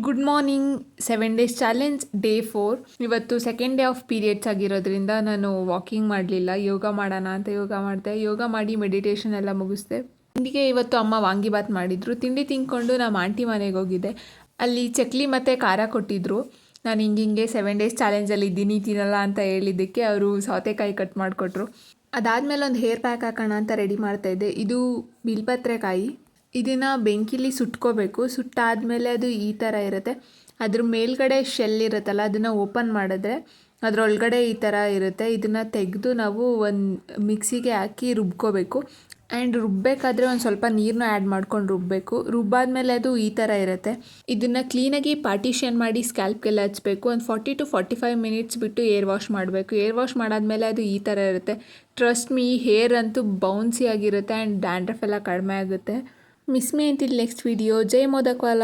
Good morning. 7 days challenge day 4. ಇವತ್ತು second day of periods ಆಗಿರೋದ್ರಿಂದ ನಾನು ವಾಕಿಂಗ್ ಮಾಡಲಿಲ್ಲ. ಯೋಗ ಮಾಡೋಣ ಅಂತ ಯೋಗ ಮಾಡಿದೆ. ಯೋಗ ಮಾಡಿ ಮೆಡಿಟೇಷನ್ ಎಲ್ಲ ಮುಗಿಸ್ದೆ. ತಿಂಡಿಗೆ ಇವತ್ತು ಅಮ್ಮ ವಾಂಗಿಬಾತ್ ಮಾಡಿದರು. ತಿಂಡಿ ತಿಂದ್ಕೊಂಡು ನಮ್ಮ ಆಂಟಿ ಮನೆಗೆ ಹೋಗಿದ್ದೆ. ಅಲ್ಲಿ ಚಕ್ಲಿ ಮತ್ತು ಖಾರ ಕೊಟ್ಟಿದ್ದರು. ನಾನು ಹಿಂಗೆ 7 ಡೇಸ್ ಚಾಲೆಂಜಲ್ಲಿ ಇದ್ದೀನಿ ತಿನ್ನಲ್ಲ ಅಂತ ಹೇಳಿದ್ದಕ್ಕೆ ಅವರು ಸೌತೆಕಾಯಿ ಕಟ್ ಮಾಡಿಕೊಟ್ರು. ಅದಾದಮೇಲೆ ಒಂದು ಹೇರ್ ಪ್ಯಾಕ್ ಹಾಕೋಣ ಅಂತ ರೆಡಿ ಮಾಡ್ತಾಯಿದ್ದೆ. ಇದು ಬಿಲ್ಪತ್ರೆಕಾಯಿ. ಇದನ್ನು ಬೆಂಕಿಲಿ ಸುಟ್ಕೋಬೇಕು. ಸುಟ್ಟಾದಮೇಲೆ ಅದು ಈ ಥರ ಇರುತ್ತೆ. ಅದ್ರ ಮೇಲ್ಗಡೆ ಶೆಲ್ ಇರುತ್ತಲ್ಲ, ಅದನ್ನು ಓಪನ್ ಮಾಡಿದ್ರೆ ಅದರೊಳಗಡೆ ಈ ಥರ ಇರುತ್ತೆ. ಇದನ್ನು ತೆಗೆದು ನಾವು ಒಂದು ಮಿಕ್ಸಿಗೆ ಹಾಕಿ ರುಬ್ಕೋಬೇಕು. ಆ್ಯಂಡ್ ರುಬ್ಬಬೇಕಾದ್ರೆ ಒಂದು ಸ್ವಲ್ಪ ನೀರನ್ನ ಆ್ಯಡ್ ಮಾಡ್ಕೊಂಡು ರುಬ್ಬಬೇಕು. ರುಬ್ಬಾದ್ಮೇಲೆ ಅದು ಈ ಥರ ಇರುತ್ತೆ. ಇದನ್ನು ಕ್ಲೀನಾಗಿ ಪಾರ್ಟಿಷನ್ ಮಾಡಿ ಸ್ಕ್ಯಾಲ್ಪ್ಗೆಲ್ಲ ಹಚ್ಚಬೇಕು. ಒಂದು 40 to 45 ಮಿನಿಟ್ಸ್ ಬಿಟ್ಟು ಏರ್ ವಾಶ್ ಮಾಡಬೇಕು. ಏರ್ ವಾಶ್ ಮಾಡಾದ್ಮೇಲೆ ಅದು ಈ ಥರ ಇರುತ್ತೆ. ಟ್ರಸ್ಟ್ ಮೀ, ಹೇರ್ ಅಂತೂ ಬೌನ್ಸಿ ಆಗಿರುತ್ತೆ ಆ್ಯಂಡ್ ಡ್ಯಾಂಡ್ರಫ್ ಎಲ್ಲ ಕಡಿಮೆ ಆಗುತ್ತೆ. Miss me until next video. ಜೈ ಮೋದಕ್ವಾಲ.